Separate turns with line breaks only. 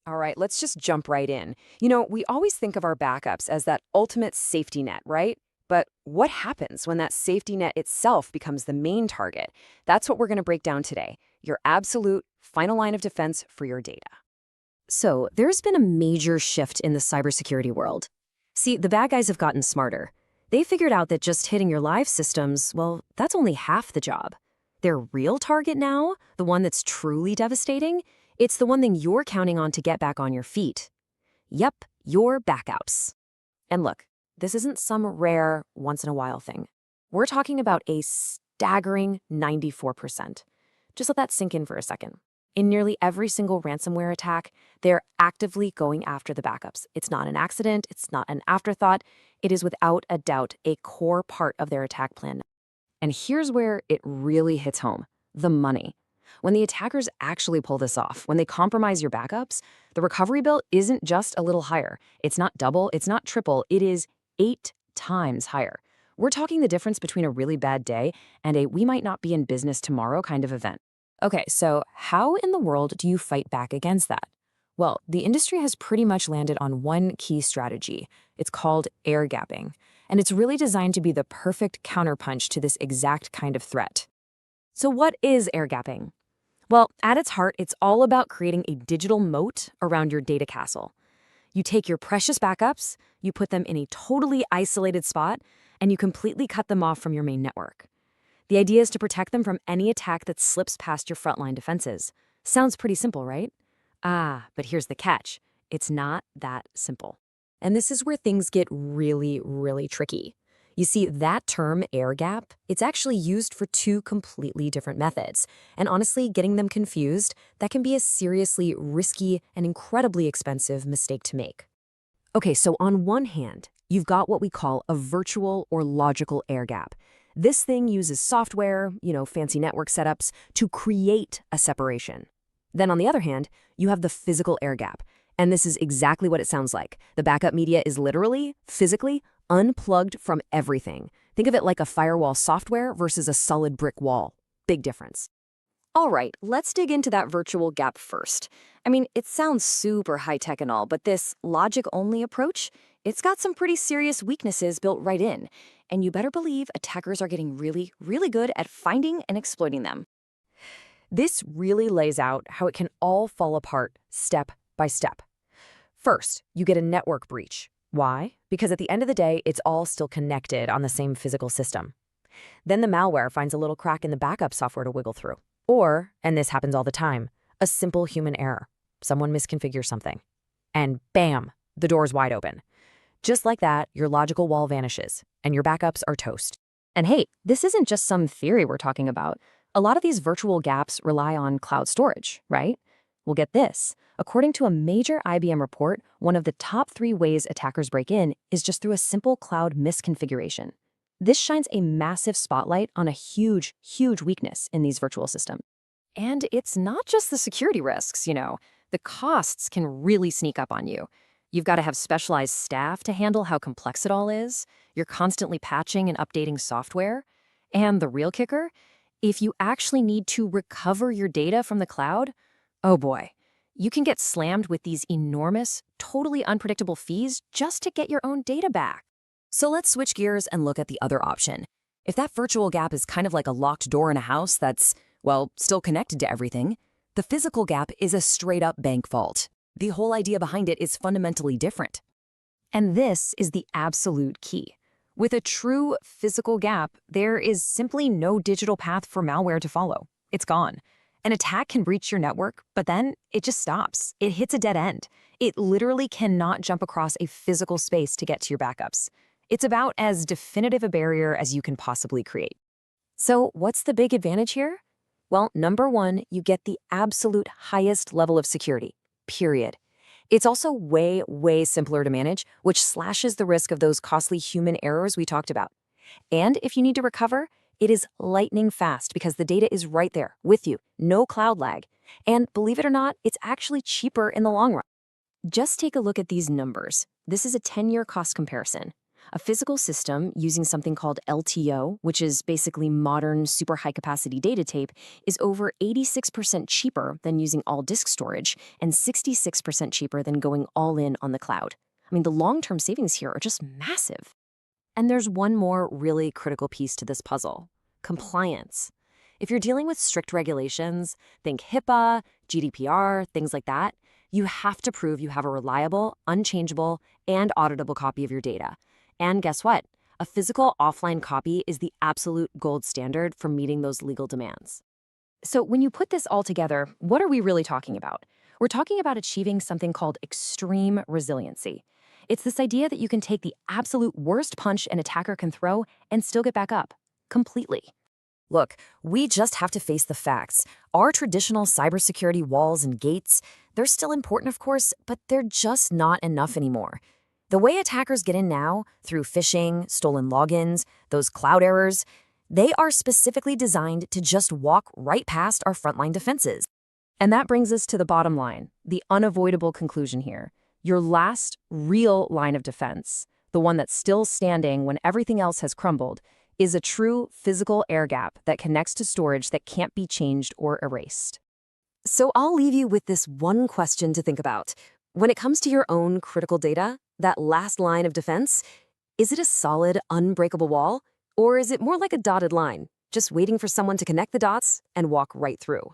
All right, let's just jump right in. We always think of our backups as that ultimate safety net, right? But what happens when that safety net itself becomes the main target? That's what we're going to break down today. Your absolute final line of defense for your data.
So, there's been a major shift in the cybersecurity world. See, the bad guys have gotten smarter. They figured out that just hitting your live systems, well, that's only half the job. Their real target now, the one that's truly devastating, it's the one thing you're counting on to get back on your feet. Yep, your backups. And look, this isn't some rare, once-in-a-while thing. We're talking about a staggering 94%. Just let that sink in for a second. In nearly every single ransomware attack, they're actively going after the backups. It's not an accident, it's not an afterthought, it is without a doubt a core part of their attack plan. And here's where it really hits home: the money. When the attackers actually pull this off, when they compromise your backups, the recovery bill isn't just a little higher. It's not double, it's not triple, it is 8 times higher. We're talking the difference between a really bad day and a we might not be in business tomorrow kind of event. Okay, so how in the world do you fight back against that? Well, the industry has pretty much landed on one key strategy. It's called air gapping, and it's really designed to be the perfect counterpunch to this exact kind of threat. So what is air gapping? Well, at its heart, it's all about creating a digital moat around your data castle. You take your precious backups, you put them in a totally isolated spot, and you completely cut them off from your main network. The idea is to protect them from any attack that slips past your frontline defenses. Sounds pretty simple, right? But here's the catch. It's not that simple. And this is where things get really, really tricky. You see, that term air gap, it's actually used for two completely different methods. And honestly, getting them confused, that can be a seriously risky and incredibly expensive mistake to make. Okay, so on one hand, you've got what we call a virtual or logical air gap. This thing uses software, fancy network setups, to create a separation. Then on the other hand, you have the physical air gap. And this is exactly what it sounds like. The backup media is literally, physically, unplugged from everything. Think of it like a firewall software versus a solid brick wall. Big difference. All right, let's dig into that virtual gap first. I mean, it sounds super high-tech and all, but this logic-only approach, it's got some pretty serious weaknesses built right in. And you better believe attackers are getting really, really good at finding and exploiting them. This really lays out how it can all fall apart step by step. First, you get a network breach. Why? Because at the end of the day, it's all still connected on the same physical system. Then the malware finds a little crack in the backup software to wiggle through. Or, and this happens all the time, a simple human error. Someone misconfigures something. And bam, the door's wide open. Just like that, your logical wall vanishes, and your backups are toast. And hey, this isn't just some theory we're talking about. A lot of these virtual gaps rely on cloud storage, right? Well, get this. According to a major IBM report, one of the top 3 ways attackers break in is just through a simple cloud misconfiguration. This shines a massive spotlight on a huge, huge weakness in these virtual systems. And it's not just the security risks, The costs can really sneak up on you. You've got to have specialized staff to handle how complex it all is. You're constantly patching and updating software. And the real kicker, if you actually need to recover your data from the cloud, oh boy, you can get slammed with these enormous, totally unpredictable fees just to get your own data back. So let's switch gears and look at the other option. If that virtual gap is kind of like a locked door in a house that's, well, still connected to everything, the physical gap is a straight-up bank vault. The whole idea behind it is fundamentally different. And this is the absolute key. With a true physical gap, there is simply no digital path for malware to follow. It's gone. An attack can breach your network, but then it just stops. It hits a dead end. It literally cannot jump across a physical space to get to your backups. It's about as definitive a barrier as you can possibly create. So what's the big advantage here? Well, number one, you get the absolute highest level of security, period. It's also way, way simpler to manage, which slashes the risk of those costly human errors we talked about. And if you need to recover, it is lightning fast because the data is right there with you, no cloud lag. And believe it or not, it's actually cheaper in the long run. Just take a look at these numbers. This is a 10-year cost comparison. A physical system using something called LTO, which is basically modern super high capacity data tape, is over 86% cheaper than using all disk storage and 66% cheaper than going all in on the cloud. I mean, the long term savings here are just massive. And there's one more really critical piece to this puzzle: compliance. If you're dealing with strict regulations, think HIPAA, GDPR, things like that, you have to prove you have a reliable, unchangeable, and auditable copy of your data. And guess what? A physical offline copy is the absolute gold standard for meeting those legal demands. So when you put this all together, what are we really talking about? We're talking about achieving something called extreme resiliency. It's this idea that you can take the absolute worst punch an attacker can throw and still get back up, completely. Look, we just have to face the facts. Our traditional cybersecurity walls and gates, they're still important, of course, but they're just not enough anymore. The way attackers get in now, through phishing, stolen logins, those cloud errors, they are specifically designed to just walk right past our frontline defenses. And that brings us to the bottom line, the unavoidable conclusion here. Your last real line of defense, the one that's still standing when everything else has crumbled, is a true physical air gap that connects to storage that can't be changed or erased. So I'll leave you with this one question to think about. When it comes to your own critical data, that last line of defense, is it a solid, unbreakable wall? Or is it more like a dotted line, just waiting for someone to connect the dots and walk right through?